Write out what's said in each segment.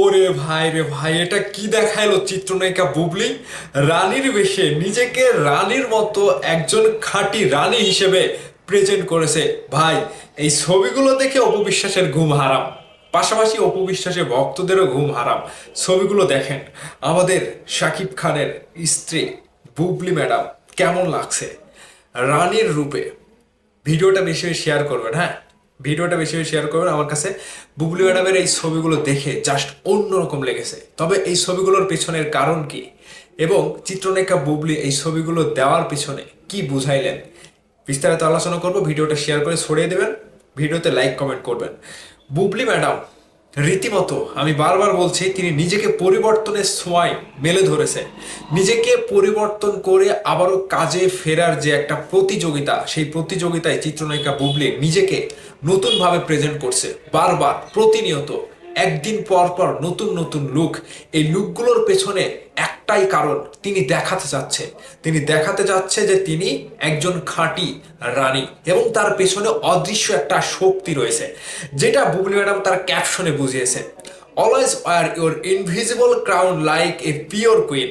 ওরে ভাই রে ভাই, এটা কি দেখাইলো চিত্রনায়িকা বুবলি রানীর বেশে নিজেকে রানীর মতো একজন খাঁটি রানী হিসেবে প্রেজেন্ট করেছে। ভাই, এই ছবিগুলো দেখে অপু বিশ্বাসের ঘুম হারাম, পাশাপাশি অপু বিশ্বাসের ভক্তদেরও ঘুম হারাম। ছবিগুলো দেখেন, আমাদের শাকিব খানের স্ত্রী বুবলি ম্যাডাম কেমন লাগছে রানীর রূপে। ভিডিওটা বেশি বেশি শেয়ার করবেন, হ্যাঁ, ভিডিওটা বেশি বেশি শেয়ার করবেন। আমার কাছে বুবলি ম্যাডামের এই ছবিগুলো দেখে জাস্ট অন্যরকম লেগেছে। তবে এই ছবিগুলোর পেছনের কারণ কি এবং চিত্রনায়িকা বুবলি এই ছবিগুলো দেওয়ার পিছনে কি বুঝাইলেন, বিস্তারিত আলোচনা করব। ভিডিওটা শেয়ার করে ছড়িয়ে দেবেন, ভিডিওতে লাইক কমেন্ট করবেন। বুবলি ম্যাডাম রীতিমতো, আমি বারবার বলছি, তিনি নিজেকে পরিবর্তনের ছোঁয়ায় মেলে ধরেছে। নিজেকে পরিবর্তন করে আবারও কাজে ফেরার যে একটা প্রতিযোগিতা, সেই প্রতিযোগিতায় চিত্রনায়িকা বুবলি নিজেকে নতুনভাবে প্রেজেন্ট করছে। বারবার, প্রতিনিয়ত, একদিন পর পর নতুন নতুন লুক। এই লুকগুলোর পেছনে একটাই কারণ, তিনি দেখাতে যাচ্ছে যে তিনি একজন খাঁটি রানী এবং তার পেছনে অদৃশ্য একটা শক্তি রয়েছে, যেটা বুবলি ম্যাডাম তার ক্যাপশনে বুঝিয়েছে। Always wear your invisible crown like a pure queen.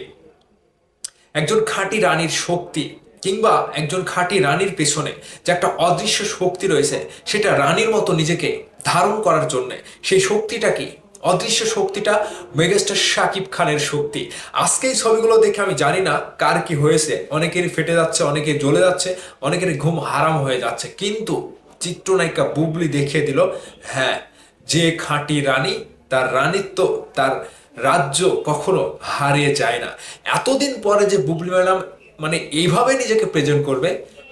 একজন খাঁটি রানীর শক্তি কিংবা একজন খাঁটি রানীর পেছনে যে একটা অদৃশ্য শক্তি রয়েছে, সেটা রানীর মতো নিজেকে ধারণ করার জন্য। সেই শক্তিটা কি? অদৃশ্য শক্তিটা মেগাস্টার শাকিব খানের শক্তি। আজকে এই ছবিগুলো দেখে আমি জানি না কার কি হয়েছে, অনেকেরই ফেটে যাচ্ছে, অনেকের জ্বলে যাচ্ছে, অনেকেরই ঘুম হারাম হয়ে যাচ্ছে, কিন্তু চিত্রনায়িকা বুবলি দেখিয়ে দিল, হ্যাঁ, যে খাঁটি রানী, তার রানীত্ব, তার রাজ্য কখনো হারিয়ে যায় না। এতদিন পরে যে বুবলি ম্যাডাম মানে এইভাবে নিজেকে প্রেজেন্ট করবে,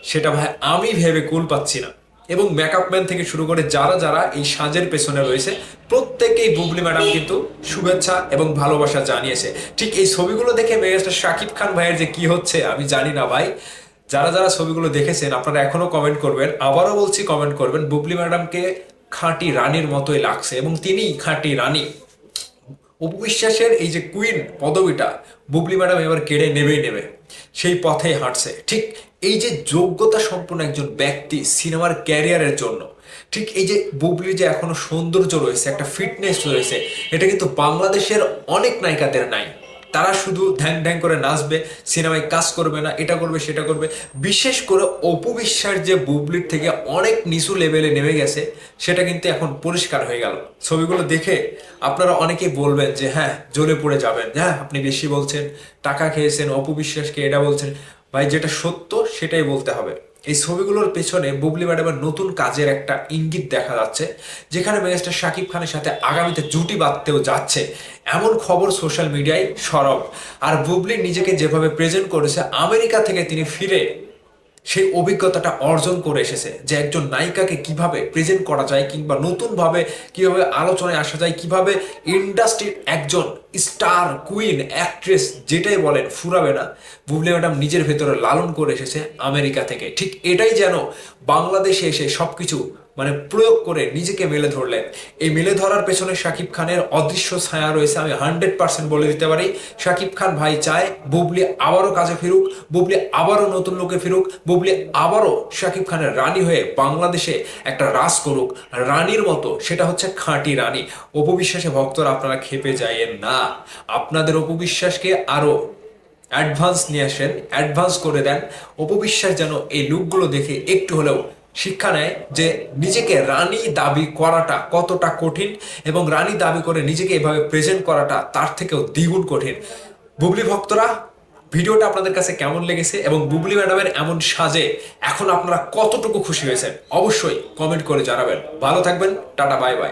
সেটা ভাই আমি ভেবে কুল পাচ্ছি না। এবং মেকআপ ম্যান থেকে শুরু করে যারা যারা এই সাজের পেছনে রয়েছে, প্রত্যেকেই বুবলি ম্যাডাম কিন্তু শুভেচ্ছা এবং ভালোবাসা জানিয়েছে। ঠিক এই ছবিগুলো দেখে মেগাস্টার শাকিব খান ভাইয়ের যে কি হচ্ছে আমি জানি না ভাই। যারা যারা ছবিগুলো দেখেছেন আপনারা এখনো কমেন্ট করবেন, আবারও বলছি কমেন্ট করবেন। বুবলি ম্যাডামকে খাঁটি রানীর মতোই লাগছে এবং তিনি খাঁটি রানী। অপু বিশ্বাসের এই যে কুইন পদবিটা বুবলি ম্যাডাম এবার কেড়ে নেবে, সেই পথেই হাঁটছে। ঠিক এই যে যোগ্যতা সম্পন্ন একজন ব্যক্তি সিনেমার ক্যারিয়ারের জন্য, ঠিক এই যে বুবলির যে এখনো সৌন্দর্য রয়েছে, একটা ফিটনেস রয়েছে, এটা কিন্তু বাংলাদেশের অনেক নায়িকাদের নাই। তারা শুধু ধ্যাং ধ্যাং করে নাচবে, সিনেমায় কাজ করবে না, এটা করবে সেটা করবে। বিশেষ করে অপু বিশ্বাস যে বুবলির থেকে অনেক নিচু লেভেলে নেমে গেছে, সেটা কিন্তু এখন পরিষ্কার হয়ে গেল। ছবিগুলো দেখে আপনারা অনেকেই বলবেন যে হ্যাঁ, জ্বলে পড়ে যাবেন, হ্যাঁ আপনি বেশি বলছেন, টাকা খেয়েছেন, অপু বিশ্বাসকে এটা বলছেন। ভাই, যেটা সত্য সেটাই বলতে হবে। এই ছবিগুলোর পেছনে বুবলি ম্যাডামের নতুন কাজের একটা ইঙ্গিত দেখা যাচ্ছে, যেখানে মেগাস্টার শাকিব খানের সাথে আগামীতে জুটি বাঁধতেও যাচ্ছে, এমন খবর সোশ্যাল মিডিয়ায় সরব। আর বুবলি নিজেকে যেভাবে প্রেজেন্ট করেছে, আমেরিকা থেকে তিনি ফিরে সেই অভিজ্ঞতাটা অর্জন করে এসেছে যে একজন নায়িকাকে কিভাবে প্রেজেন্ট করা যায়, কিংবা নতুনভাবে কিভাবে আলোচনায় আসা যায়, কিভাবে ইন্ডাস্ট্রির একজন স্টার কুইন অ্যাক্ট্রেস যেটাই বলেন ফুরাবে না। বুবলি ম্যাডাম নিজের ভেতরে লালন করে এসেছে আমেরিকা থেকে। ঠিক এটাই যেন বাংলাদেশে এসে সবকিছু মানে প্রয়োগ করে নিজেকে মেলে ধরলেন। এই মেলে ধরার পেছনে শাকিব খানের অদৃশ্য ছায়া রয়েছে, আমি 100% বলে দিতে পারি। শাকিব খান ভাই চায় বুবলি আবারও কাজে ফিরুক, বুবলি আবারও নতুন লোকে ফিরুক, বুবলি আবারও শাকিব খানের রানী হয়ে বাংলাদেশে একটা রাজ করুক রানীর মতো। সেটা হচ্ছে খাঁটি রানী। অপু বিশ্বাসে ভক্তরা আপনারা খেপে যায়েন না, আপনাদের অপু বিশ্বাসকে আরো অ্যাডভান্স নিয়ে আসেন, অ্যাডভান্স করে দেন। অপু বিশ্বাস যেন এই লুকগুলো দেখে একটু হলেও শিক্ষা নেয় যে নিজেকে রানী দাবি করাটা কতটা কঠিন, এবং রানী দাবি করে নিজেকে এভাবে প্রেজেন্ট করাটা তার থেকেও দ্বিগুণ কঠিন। বুবলি ভক্তরা, ভিডিওটা আপনাদের কাছে কেমন লেগেছে এবং বুবলি ম্যাডামের এমন সাজে এখন আপনারা কতটুকু খুশি হয়েছেন অবশ্যই কমেন্ট করে জানাবেন। ভালো থাকবেন, টাটা, বাই বাই।